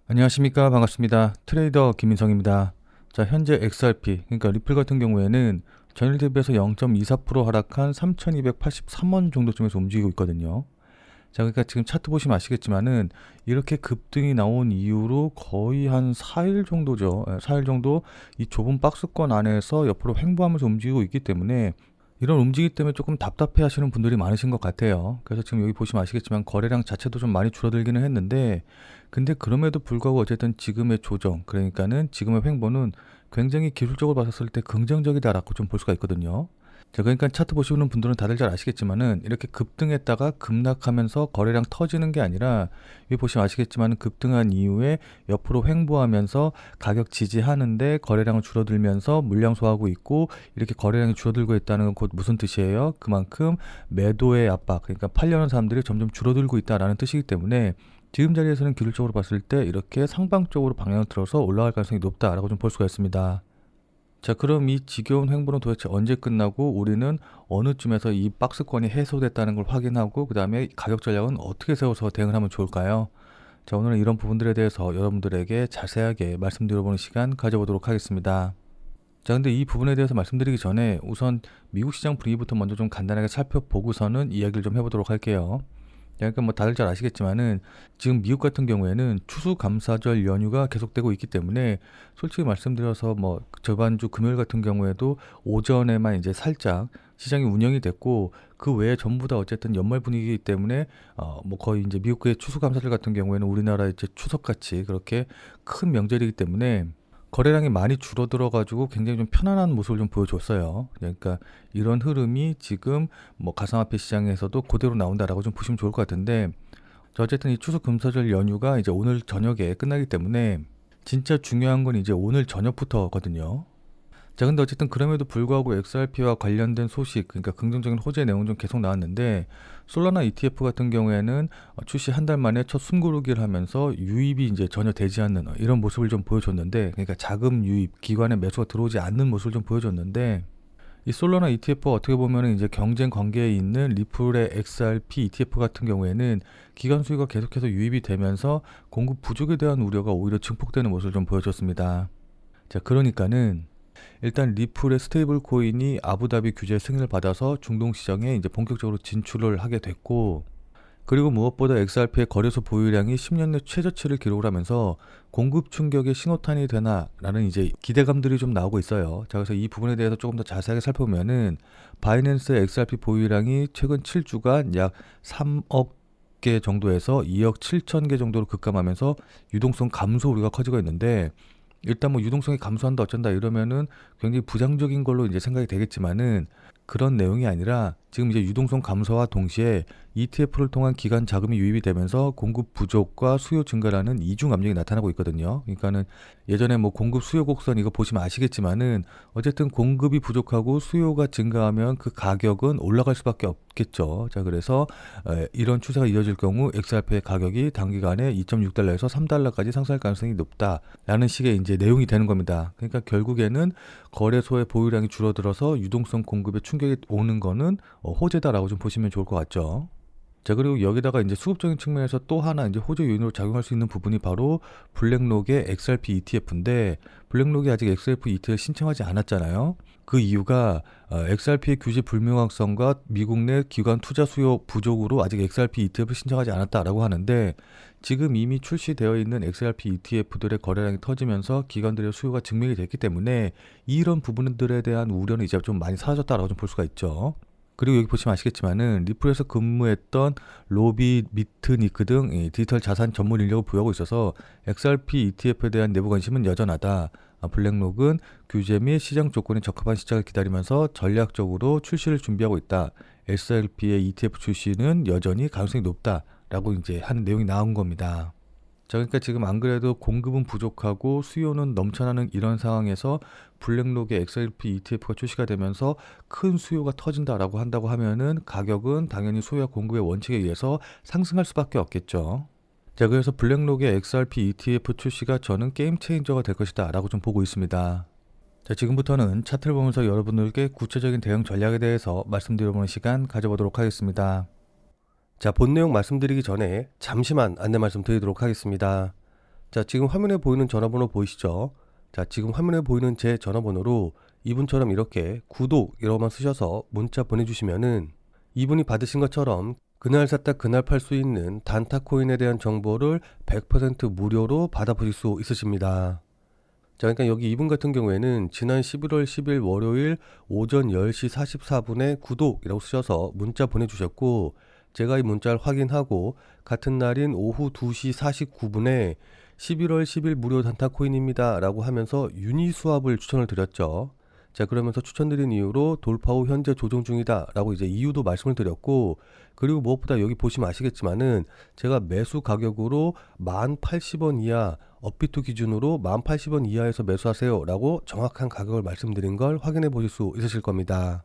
안녕하십니까. 반갑습니다. 트레이더 김인성입니다. 자, 현재 XRP, 그러니까 리플 같은 경우에는 전일 대비해서 0.24% 하락한 3,283원 정도쯤에서 움직이고 있거든요. 자, 그러니까 지금 차트 보시면 아시겠지만은 이렇게 급등이 나온 이후로 거의 한 4일 정도죠. 4일 정도 이 좁은 박스권 안에서 옆으로 횡보하면서 움직이고 있기 때문에 이런 움직임 때문에 조금 답답해 하시는 분들이 많으신 것 같아요. 그래서 지금 여기 보시면 아시겠지만 거래량 자체도 좀 많이 줄어들기는 했는데, 근데 그럼에도 불구하고 어쨌든 지금의 조정, 그러니까는 지금의 횡보는 굉장히 기술적으로 봤을 때 긍정적이다라고 좀 볼 수가 있거든요. 자, 그러니까 차트 보시는 분들은 다들 잘 아시겠지만은 이렇게 급등했다가 급락하면서 거래량 터지는 게 아니라, 여기 보시면 아시겠지만 급등한 이후에 옆으로 횡보하면서 가격 지지하는데 거래량을 줄어들면서 물량 소화하고 있고, 이렇게 거래량이 줄어들고 있다는 건 곧 무슨 뜻이에요? 그만큼 매도의 압박, 그러니까 팔려는 사람들이 점점 줄어들고 있다라는 뜻이기 때문에 지금 자리에서는 기술적으로 봤을 때 이렇게 상방적으로 방향을 틀어서 올라갈 가능성이 높다라고 좀 볼 수가 있습니다. 자, 그럼 이 지겨운 횡보는 도대체 언제 끝나고 우리는 어느 쯤에서 이 박스권이 해소됐다는 걸 확인하고 그 다음에 가격 전략은 어떻게 세워서 대응을 하면 좋을까요? 자, 오늘은 이런 부분들에 대해서 여러분들에게 자세하게 말씀드려보는 시간 가져보도록 하겠습니다. 자, 근데 이 부분에 대해서 말씀드리기 전에 우선 미국 시장 분위기부터 먼저 좀 간단하게 살펴보고서는 이야기를 좀 해보도록 할게요. 그러니까 뭐 다들 잘 아시겠지만은 지금 미국 같은 경우에는 추수감사절 연휴가 계속되고 있기 때문에 솔직히 말씀드려서 뭐 저반주 금요일 같은 경우에도 오전에만 이제 살짝 시장이 운영이 됐고, 그 외에 전부 다 어쨌든 연말 분위기이기 때문에 뭐 거의 이제 미국의 추수감사절 같은 경우에는 우리나라 이제 추석같이 그렇게 큰 명절이기 때문에 거래량이 많이 줄어들어 가지고 굉장히 좀 편안한 모습을 좀 보여줬어요. 그러니까 이런 흐름이 지금 뭐 가상화폐 시장에서도 그대로 나온다라고 좀 보시면 좋을 것 같은데, 자, 어쨌든 이 추석 금사절 연휴가 이제 오늘 저녁에 끝나기 때문에 진짜 중요한 건 이제 오늘 저녁부터거든요. 자, 근데 어쨌든 그럼에도 불구하고 XRP와 관련된 소식, 그러니까 긍정적인 호재 내용 좀 계속 나왔는데, 솔라나 ETF 같은 경우에는 출시 한 달 만에 첫 숨고르기를 하면서 유입이 이제 전혀 되지 않는 이런 모습을 좀 보여줬는데, 그러니까 자금 유입, 기관의 매수가 들어오지 않는 모습을 좀 보여줬는데, 이 솔라나 ETF가 어떻게 보면은 이제 경쟁 관계에 있는 리플의 XRP ETF 같은 경우에는 기관 수요가 계속해서 유입이 되면서 공급 부족에 대한 우려가 오히려 증폭되는 모습을 좀 보여줬습니다. 자, 그러니까는 일단 리플의 스테이블 코인이 아부다비 규제 승인을 받아서 중동 시장에 이제 본격적으로 진출을 하게 됐고, 그리고 무엇보다 XRP의 거래소 보유량이 10년 내 최저치를 기록을 하면서 공급 충격의 신호탄이 되나라는 이제 기대감들이 좀 나오고 있어요. 자, 그래서 이 부분에 대해서 조금 더 자세하게 살펴보면은 바이낸스의 XRP 보유량이 최근 7주간 약 3억 개 정도에서 2억 7천 개 정도로 급감하면서 유동성 감소 우려가 커지고 있는데, 일단 뭐 유동성이 감소한다 어쩐다 이러면은 굉장히 부정적인 걸로 이제 생각이 되겠지만은 그런 내용이 아니라 지금 이제 유동성 감소와 동시에 ETF를 통한 기관 자금이 유입이 되면서 공급 부족과 수요 증가라는 이중 압력이 나타나고 있거든요. 그러니까는 예전에 뭐 공급 수요 곡선 이거 보시면 아시겠지만은 어쨌든 공급이 부족하고 수요가 증가하면 그 가격은 올라갈 수밖에 없겠죠. 자, 그래서 이런 추세가 이어질 경우 XRP의 가격이 단기간에 2.6달러에서 3달러까지 상승할 가능성이 높다라는 식의 이제 내용이 되는 겁니다. 그러니까 결국에는 거래소의 보유량이 줄어들어서 유동성 공급에 충격이 오는 거는 호재다라고 좀 보시면 좋을 것 같죠. 자, 그리고 여기다가 이제 수급적인 측면에서 또 하나 이제 호재 요인으로 작용할 수 있는 부분이 바로 블랙록의 XRP ETF인데, 블랙록이 아직 XRP ETF를 신청하지 않았잖아요. 그 이유가 XRP의 규제 불명확성과 미국 내 기관 투자 수요 부족으로 아직 XRP ETF를 신청하지 않았다라고 하는데, 지금 이미 출시되어 있는 XRP ETF들의 거래량이 터지면서 기관들의 수요가 증명이 됐기 때문에 이런 부분들에 대한 우려는 이제 좀 많이 사라졌다라고 좀 볼 수가 있죠. 그리고 여기 보시면 아시겠지만은 리플에서 근무했던 로비, 미트니크 등 디지털 자산 전문 인력을 부여하고 있어서 XRP ETF에 대한 내부 관심은 여전하다. 블랙록은 규제 및 시장 조건에 적합한 시장을 기다리면서 전략적으로 출시를 준비하고 있다. XRP의 ETF 출시는 여전히 가능성이 높다라고 이제 하는 내용이 나온 겁니다. 자, 그러니까 지금 안 그래도 공급은 부족하고 수요는 넘쳐나는 이런 상황에서 블랙록의 XRP ETF가 출시가 되면서 큰 수요가 터진다라고 한다고 하면은 가격은 당연히 수요와 공급의 원칙에 의해서 상승할 수밖에 없겠죠. 자, 그래서 블랙록의 XRP ETF 출시가 저는 게임 체인저가 될 것이다 라고 좀 보고 있습니다. 자, 지금부터는 차트를 보면서 여러분들께 구체적인 대응 전략에 대해서 말씀드려보는 시간 가져보도록 하겠습니다. 자, 본 내용 말씀드리기 전에 잠시만 안내 말씀 드리도록 하겠습니다. 자, 지금 화면에 보이는 전화번호 보이시죠? 자, 지금 화면에 보이는 제 전화번호로 이분처럼 이렇게 구독이라고만 쓰셔서 문자 보내주시면은 이분이 받으신 것처럼 그날 샀다 그날 팔 수 있는 단타코인에 대한 정보를 100% 무료로 받아보실 수 있으십니다. 자, 그러니까 여기 이분 같은 경우에는 지난 11월 10일 월요일 오전 10시 44분에 구독이라고 쓰셔서 문자 보내주셨고, 제가 이 문자를 확인하고 같은 날인 오후 2시 49분에 11월 10일 무료 단타코인입니다 라고 하면서 유니스왑을 추천을 드렸죠. 자, 그러면서 추천드린 이유로 돌파 후 현재 조정 중이다 라고 이제 이유도 말씀을 드렸고, 그리고 무엇보다 여기 보시면 아시겠지만은 제가 매수 가격으로 1080원 이하, 업비트 기준으로 1080원 이하에서 매수하세요 라고 정확한 가격을 말씀드린 걸 확인해 보실 수 있으실 겁니다.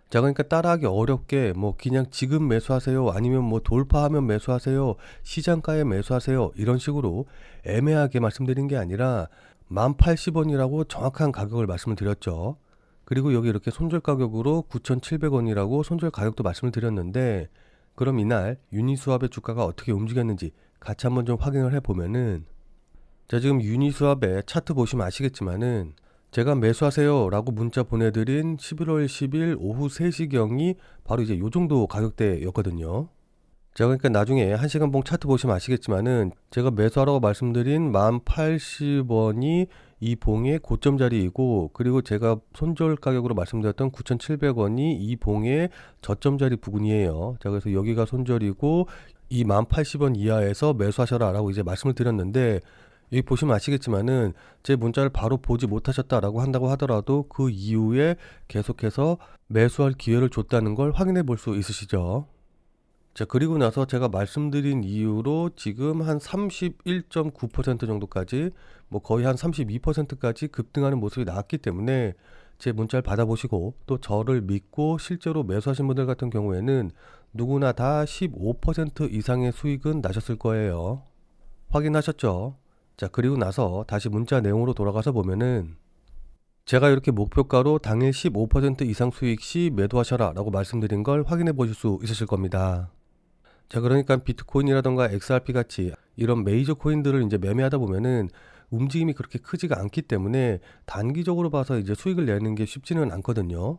자, 그러니까 따라하기 어렵게 뭐 그냥 지금 매수하세요, 아니면 뭐 돌파하면 매수하세요, 시장가에 매수하세요, 이런 식으로 애매하게 말씀드린 게 아니라 1080원이라고 정확한 가격을 말씀을 드렸죠. 그리고 여기 이렇게 손절 가격으로 9,700원이라고 손절 가격도 말씀을 드렸는데, 그럼 이날 유니스왑의 주가가 어떻게 움직였는지 같이 한번 좀 확인을 해보면은, 자, 지금 유니스왑의 차트 보시면 아시겠지만은 제가 매수하세요 라고 문자 보내드린 11월 10일 오후 3시경이 바로 이제 요 정도 가격대였거든요. 자, 그러니까 나중에 1시간 봉 차트 보시면 아시겠지만은 제가 매수하라고 말씀드린 1080원이 이 봉의 고점 자리이고, 그리고 제가 손절 가격으로 말씀드렸던 9,700원이 이 봉의 저점 자리 부근이에요. 자, 그래서 여기가 손절이고 이 1080원 이하에서 매수하셔라 라고 이제 말씀을 드렸는데, 여기 보시면 아시겠지만은 제 문자를 바로 보지 못하셨다라고 한다고 하더라도 그 이후에 계속해서 매수할 기회를 줬다는 걸 확인해 볼 수 있으시죠. 자, 그리고 나서 제가 말씀드린 이유로 지금 한 31.9% 정도까지, 뭐 거의 한 32%까지 급등하는 모습이 나왔기 때문에 제 문자를 받아보시고 또 저를 믿고 실제로 매수하신 분들 같은 경우에는 누구나 다 15% 이상의 수익은 나셨을 거예요. 확인하셨죠? 자, 그리고 나서 다시 문자 내용으로 돌아가서 보면은 제가 이렇게 목표가로 당일 15% 이상 수익 시 매도하셔라 라고 말씀드린 걸 확인해 보실 수 있으실 겁니다. 자, 그러니까 비트코인이라던가 XRP 같이 이런 메이저 코인들을 이제 매매하다 보면은 움직임이 그렇게 크지가 않기 때문에 단기적으로 봐서 이제 수익을 내는 게 쉽지는 않거든요.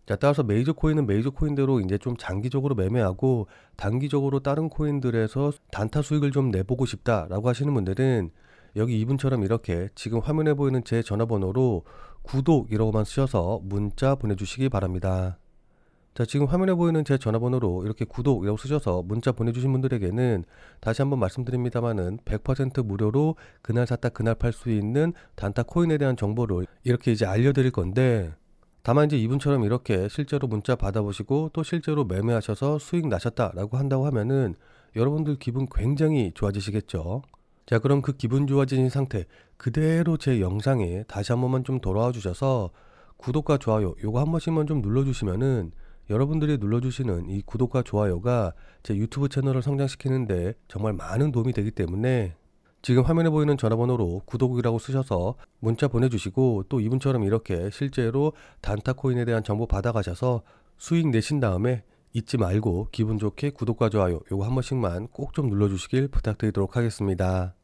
자, 따라서 메이저 코인은 메이저 코인대로 이제 좀 장기적으로 매매하고 단기적으로 다른 코인들에서 단타 수익을 좀 내보고 싶다라고 하시는 분들은 여기 이분처럼 이렇게 지금 화면에 보이는 제 전화번호로 구독이라고만 쓰셔서 문자 보내주시기 바랍니다. 자, 지금 화면에 보이는 제 전화번호로 이렇게 구독이라고 쓰셔서 문자 보내주신 분들에게는 다시 한번 말씀드립니다만은 100% 무료로 그날 샀다 그날 팔 수 있는 단타 코인에 대한 정보를 이렇게 이제 알려드릴 건데, 다만 이제 이분처럼 이렇게 실제로 문자 받아보시고 또 실제로 매매하셔서 수익 나셨다라고 한다고 하면은 여러분들 기분 굉장히 좋아지시겠죠. 자, 그럼 그 기분 좋아진 상태 그대로 제 영상에 다시 한 번만 좀 돌아와 주셔서 구독과 좋아요 요거 한 번씩만 좀 눌러주시면은 여러분들이 눌러주시는 이 구독과 좋아요가 제 유튜브 채널을 성장시키는데 정말 많은 도움이 되기 때문에 지금 화면에 보이는 전화번호로 구독이라고 쓰셔서 문자 보내주시고 또 이분처럼 이렇게 실제로 단타코인에 대한 정보 받아가셔서 수익 내신 다음에 잊지 말고 기분 좋게 구독과 좋아요 요거 한 번씩만 꼭 좀 눌러주시길 부탁드리도록 하겠습니다.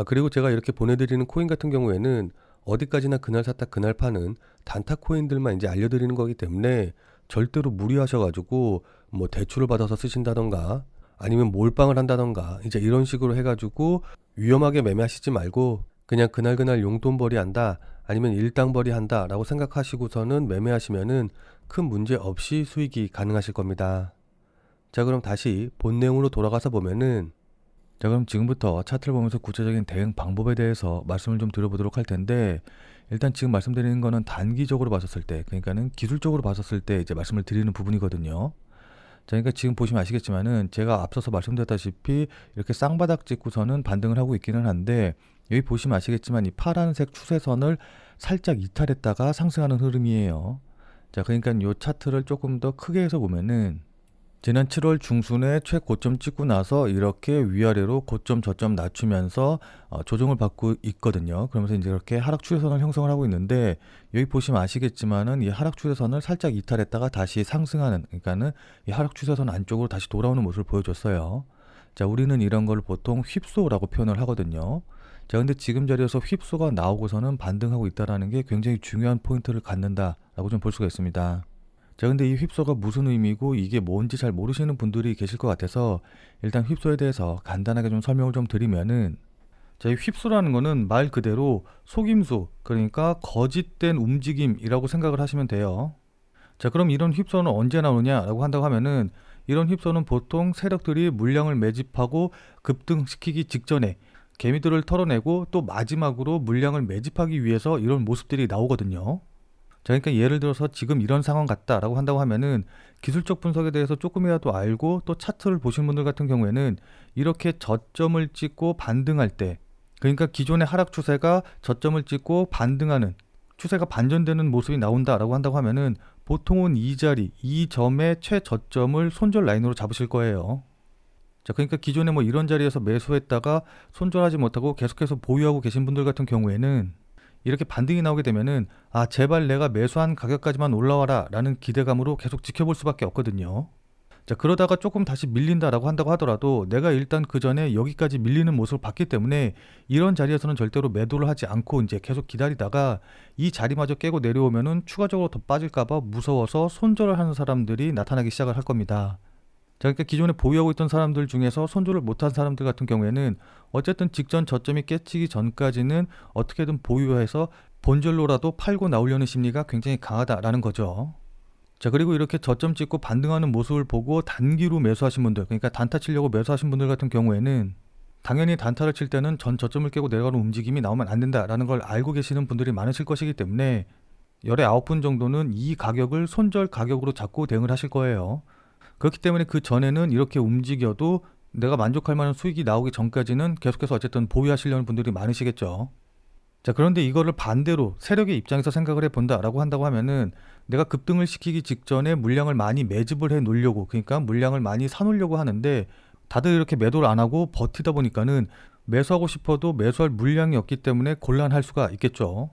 그리고 제가 이렇게 보내드리는 코인 같은 경우에는 어디까지나 그날 샀다 그날 파는 단타 코인들만 이제 알려드리는 거기 때문에 절대로 무리하셔가지고 뭐 대출을 받아서 쓰신다던가 아니면 몰빵을 한다던가 이제 이런 식으로 해가지고 위험하게 매매하시지 말고 그냥 그날 용돈벌이 한다 아니면 일당벌이 한다 라고 생각하시고서는 매매하시면은 큰 문제 없이 수익이 가능하실 겁니다. 자, 그럼 다시 본 내용으로 돌아가서 보면은, 자, 그럼 지금부터 차트를 보면서 구체적인 대응 방법에 대해서 말씀을 좀 드려보도록 할 텐데, 일단 지금 말씀드리는 거는 단기적으로 봤었을 때, 그러니까는 기술적으로 봤었을 때 이제 말씀을 드리는 부분이거든요. 자, 그러니까 지금 보시면 아시겠지만은 제가 앞서서 말씀드렸다시피 이렇게 쌍바닥 찍고서는 반등을 하고 있기는 한데, 여기 보시면 아시겠지만 이 파란색 추세선을 살짝 이탈했다가 상승하는 흐름이에요. 자, 그러니까 이 차트를 조금 더 크게 해서 보면은 지난 7월 중순에 최고점 찍고 나서 이렇게 위아래로 고점 저점 낮추면서 조정을 받고 있거든요. 그러면서 이제 이렇게 하락 추세선을 형성을 하고 있는데, 여기 보시면 아시겠지만은 이 하락 추세선을 살짝 이탈했다가 다시 상승하는, 그러니까는 이 하락 추세선 안쪽으로 다시 돌아오는 모습을 보여줬어요. 자, 우리는 이런 걸 보통 휩소라고 표현을 하거든요. 자, 근데 지금 자리에서 휩소가 나오고서는 반등하고 있다라는 게 굉장히 중요한 포인트를 갖는다라고 좀 볼 수가 있습니다. 자, 근데 이 휩소가 무슨 의미고 이게 뭔지 잘 모르시는 분들이 계실 것 같아서 일단 휩소에 대해서 간단하게 좀 설명을 좀 드리면은, 자, 이 휩소라는 거는 말 그대로 속임수, 그러니까 거짓된 움직임이라고 생각을 하시면 돼요. 자, 그럼 이런 휩소는 언제 나오냐라고 한다고 하면은, 이런 휩소는 보통 세력들이 물량을 매집하고 급등시키기 직전에 개미들을 털어내고 또 마지막으로 물량을 매집하기 위해서 이런 모습들이 나오거든요. 자, 그러니까 예를 들어서 지금 이런 상황 같다라고 한다고 하면은, 기술적 분석에 대해서 조금이라도 알고 또 차트를 보신 분들 같은 경우에는 이렇게 저점을 찍고 반등할 때, 그러니까 기존의 하락 추세가 저점을 찍고 반등하는, 추세가 반전되는 모습이 나온다라고 한다고 하면은 보통은 이 자리, 이 점의 최저점을 손절 라인으로 잡으실 거예요. 자, 그러니까 기존에 뭐 이런 자리에서 매수했다가 손절하지 못하고 계속해서 보유하고 계신 분들 같은 경우에는 이렇게 반등이 나오게 되면은, 아, 제발 내가 매수한 가격까지만 올라와라 라는 기대감으로 계속 지켜볼 수밖에 없거든요. 자, 그러다가 조금 다시 밀린다라고 한다고 하더라도 내가 일단 그 전에 여기까지 밀리는 모습을 봤기 때문에 이런 자리에서는 절대로 매도를 하지 않고 이제 계속 기다리다가 이 자리마저 깨고 내려오면은 추가적으로 더 빠질까봐 무서워서 손절을 하는 사람들이 나타나기 시작을 할 겁니다. 자, 그러니까 기존에 보유하고 있던 사람들 중에서 손절을 못한 사람들 같은 경우에는 어쨌든 직전 저점이 깨치기 전까지는 어떻게든 보유해서 본절로라도 팔고 나오려는 심리가 굉장히 강하다라는 거죠. 자, 그리고 이렇게 저점 찍고 반등하는 모습을 보고 단기로 매수하신 분들, 그러니까 단타 치려고 매수하신 분들 같은 경우에는 당연히 단타를 칠 때는 전 저점을 깨고 내려가는 움직임이 나오면 안 된다라는 걸 알고 계시는 분들이 많으실 것이기 때문에 열의 9분 정도는 이 가격을 손절 가격으로 잡고 대응을 하실 거예요. 그렇기 때문에 그 전에는 이렇게 움직여도 내가 만족할 만한 수익이 나오기 전까지는 계속해서 어쨌든 보유하시려는 분들이 많으시겠죠. 자, 그런데 이거를 반대로 세력의 입장에서 생각을 해본다라고 한다고 하면은, 내가 급등을 시키기 직전에 물량을 많이 매집을 해 놓으려고, 그러니까 물량을 많이 사놓으려고 하는데 다들 이렇게 매도를 안 하고 버티다 보니까는 매수하고 싶어도 매수할 물량이 없기 때문에 곤란할 수가 있겠죠.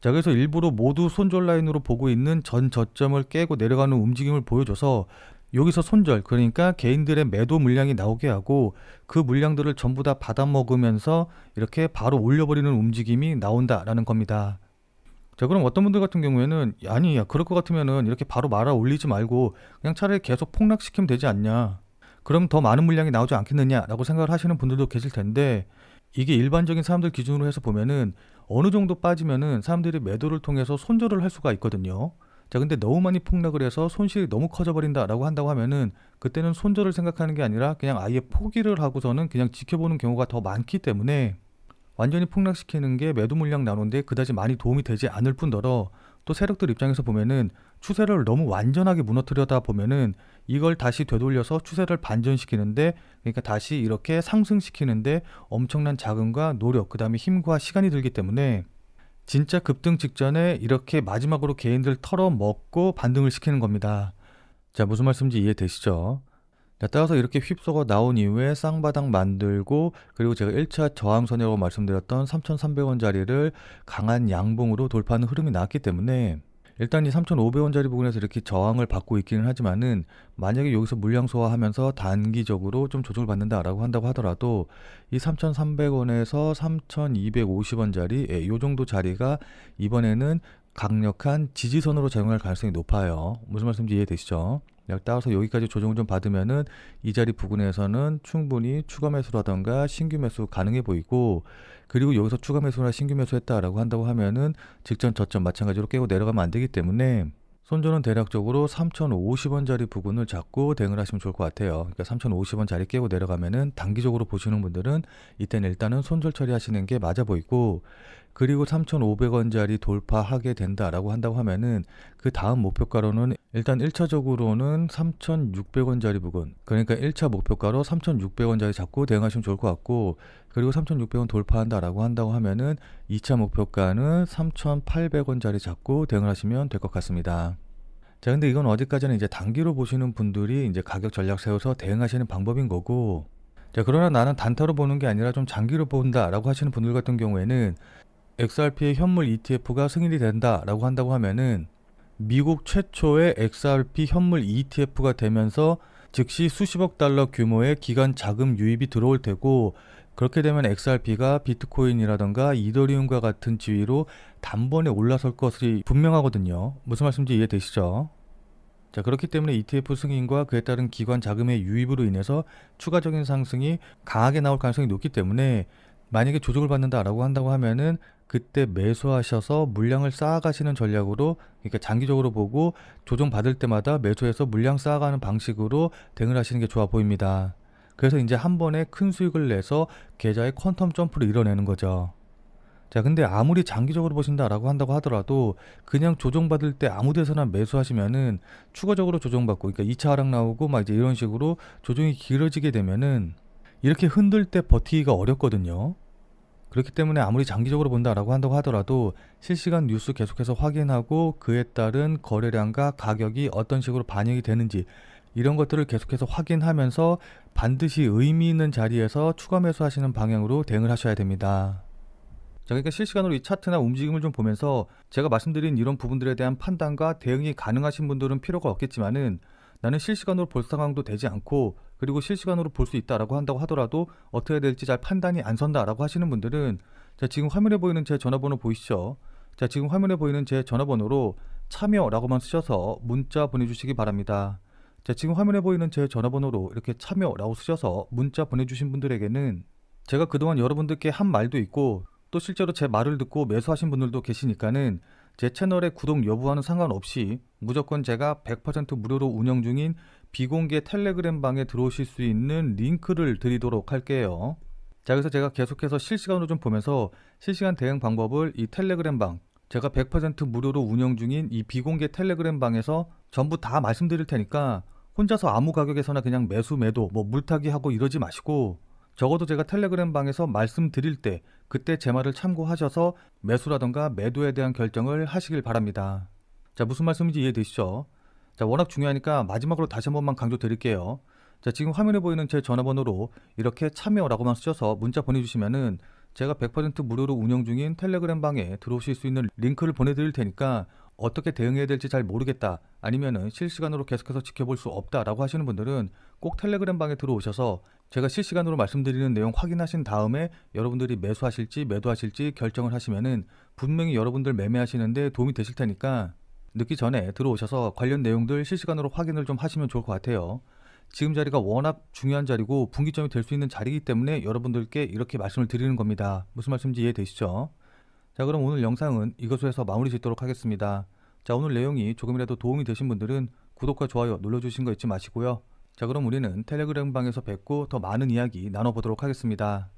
자, 그래서 일부러 모두 손절 라인으로 보고 있는 전 저점을 깨고 내려가는 움직임을 보여줘서 여기서 손절, 그러니까 개인들의 매도 물량이 나오게 하고 그 물량들을 전부 다 받아먹으면서 이렇게 바로 올려버리는 움직임이 나온다라는 겁니다. 자, 그럼 어떤 분들 같은 경우에는, 아니, 야, 그럴 것 같으면은 이렇게 바로 말아 올리지 말고 그냥 차라리 계속 폭락시키면 되지 않냐, 그럼 더 많은 물량이 나오지 않겠느냐라고 생각을 하시는 분들도 계실 텐데, 이게 일반적인 사람들 기준으로 해서 보면은 어느 정도 빠지면은 사람들이 매도를 통해서 손절을 할 수가 있거든요. 자, 근데 너무 많이 폭락을 해서 손실이 너무 커져 버린다라고 한다고 하면은 그때는 손절을 생각하는 게 아니라 그냥 아예 포기를 하고서는 그냥 지켜보는 경우가 더 많기 때문에, 완전히 폭락시키는 게 매도 물량 나누는데 그다지 많이 도움이 되지 않을 뿐더러, 또 세력들 입장에서 보면은 추세를 너무 완전하게 무너뜨려다 보면은 이걸 다시 되돌려서 추세를 반전시키는데, 그러니까 다시 이렇게 상승시키는데 엄청난 자금과 노력, 그 다음에 힘과 시간이 들기 때문에 진짜 급등 직전에 이렇게 마지막으로 개인들 털어먹고 반등을 시키는 겁니다. 자, 무슨 말씀인지 이해되시죠? 자, 따라서 이렇게 휩소가 나온 이후에 쌍바닥 만들고, 그리고 제가 1차 저항선이라고 말씀드렸던 3,300원짜리를 강한 양봉으로 돌파하는 흐름이 나왔기 때문에 일단 이 3,500원짜리 부분에서 이렇게 저항을 받고 있기는 하지만은, 만약에 여기서 물량 소화하면서 단기적으로 좀 조정을 받는다라고 한다고 하더라도 이 3,300원에서 3,250원짜리, 이 정도 자리가 이번에는 강력한 지지선으로 작용할 가능성이 높아요. 무슨 말씀인지 이해되시죠? 따라서 여기까지 조정을 좀 받으면은 이 자리 부근에서는 충분히 추가 매수라던가 신규 매수 가능해 보이고, 그리고 여기서 추가 매수나 신규 매수했다라고 한다고 하면은 직전 저점 마찬가지로 깨고 내려가면 안 되기 때문에 손절은 대략적으로 3,050원짜리 부근을 잡고 대응을 하시면 좋을 것 같아요. 그러니까 3,050원짜리 깨고 내려가면은 단기적으로 보시는 분들은 이때는 일단은 손절 처리하시는 게 맞아 보이고, 그리고 3,500원짜리 돌파하게 된다라고 한다고 하면은 그 다음 목표가로는 일단 1차적으로는 3,600원짜리 부근, 그러니까 1차 목표가로 3,600원짜리 잡고 대응하시면 좋을 것 같고, 그리고 3,600원 돌파한다라고 한다고 하면은 2차 목표가는 3,800원짜리 잡고 대응을 하시면 될 것 같습니다. 자, 근데 이건 어디까지나 이제 단기로 보시는 분들이 이제 가격 전략 세워서 대응하시는 방법인 거고, 자, 그러나 나는 단타로 보는 게 아니라 좀 장기로 본다라고 하시는 분들 같은 경우에는 XRP의 현물 ETF가 승인이 된다라고 한다고 하면은 미국 최초의 XRP 현물 ETF가 되면서 즉시 수십억 달러 규모의 기관 자금 유입이 들어올 테고, 그렇게 되면 XRP가 비트코인이라던가 이더리움과 같은 지위로 단번에 올라설 것이 분명하거든요. 무슨 말씀인지 이해되시죠? 자, 그렇기 때문에 ETF 승인과 그에 따른 기관 자금의 유입으로 인해서 추가적인 상승이 강하게 나올 가능성이 높기 때문에, 만약에 조정을 받는다라고 한다고 하면은 그때 매수하셔서 물량을 쌓아가시는 전략으로, 그러니까 장기적으로 보고 조정 받을 때마다 매수해서 물량 쌓아가는 방식으로 대응을 하시는 게 좋아 보입니다. 그래서 이제 한 번에 큰 수익을 내서 계좌의 퀀텀 점프를 이뤄내는 거죠. 자, 근데 아무리 장기적으로 보신다라고 한다고 하더라도 그냥 조정받을 때 아무 데서나 매수하시면은 추가적으로 조정받고, 그러니까 2차 하락 나오고 막 이제 이런 식으로 조정이 길어지게 되면은 이렇게 흔들 때 버티기가 어렵거든요. 그렇기 때문에 아무리 장기적으로 본다라고 한다고 하더라도 실시간 뉴스 계속해서 확인하고 그에 따른 거래량과 가격이 어떤 식으로 반영이 되는지 이런 것들을 계속해서 확인하면서 반드시 의미 있는 자리에서 추가 매수하시는 방향으로 대응을 하셔야 됩니다. 자, 그러니까 실시간으로 이 차트나 움직임을 좀 보면서 제가 말씀드린 이런 부분들에 대한 판단과 대응이 가능하신 분들은 필요가 없겠지만은, 나는 실시간으로 볼 상황도 되지 않고 그리고 실시간으로 볼 수 있다라고 한다고 하더라도 어떻게 해야 될지 잘 판단이 안 선다라고 하시는 분들은, 자, 지금 화면에 보이는 제 전화번호 보이시죠? 자, 지금 화면에 보이는 제 전화번호로 참여라고만 쓰셔서 문자 보내주시기 바랍니다. 자, 지금 화면에 보이는 제 전화번호로 이렇게 참여라고 쓰셔서 문자 보내주신 분들에게는 제가 그동안 여러분들께 한 말도 있고 또 실제로 제 말을 듣고 매수하신 분들도 계시니까는 제 채널의 구독 여부와는 상관없이 무조건 제가 100% 무료로 운영 중인 비공개 텔레그램 방에 들어오실 수 있는 링크를 드리도록 할게요. 자, 그래서 제가 계속해서 실시간으로 좀 보면서 실시간 대응 방법을 이 텔레그램 방, 제가 100% 무료로 운영 중인 이 비공개 텔레그램 방에서 전부 다 말씀드릴 테니까 혼자서 아무 가격에서나 그냥 매수 매도 뭐 물타기 하고 이러지 마시고, 적어도 제가 텔레그램 방에서 말씀드릴 때 그때 제 말을 참고하셔서 매수라던가 매도에 대한 결정을 하시길 바랍니다. 자, 무슨 말씀인지 이해되시죠? 자, 워낙 중요하니까 마지막으로 다시 한 번만 강조 드릴게요. 자, 지금 화면에 보이는 제 전화번호로 이렇게 참여라고만 쓰셔서 문자 보내주시면은 제가 100% 무료로 운영 중인 텔레그램 방에 들어오실 수 있는 링크를 보내드릴 테니까, 어떻게 대응해야 될지 잘 모르겠다, 아니면은 실시간으로 계속해서 지켜볼 수 없다라고 하시는 분들은 꼭 텔레그램 방에 들어오셔서 제가 실시간으로 말씀드리는 내용 확인하신 다음에 여러분들이 매수하실지 매도하실지 결정을 하시면은 분명히 여러분들 매매하시는데 도움이 되실 테니까 늦기 전에 들어오셔서 관련 내용들 실시간으로 확인을 좀 하시면 좋을 것 같아요. 지금 자리가 워낙 중요한 자리고 분기점이 될 수 있는 자리이기 때문에 여러분들께 이렇게 말씀을 드리는 겁니다. 무슨 말씀인지 이해되시죠? 자, 그럼 오늘 영상은 이것으로 해서 마무리 짓도록 하겠습니다. 자, 오늘 내용이 조금이라도 도움이 되신 분들은 구독과 좋아요 눌러주신 거 잊지 마시고요. 자, 그럼 우리는 텔레그램 방에서 뵙고 더 많은 이야기 나눠보도록 하겠습니다.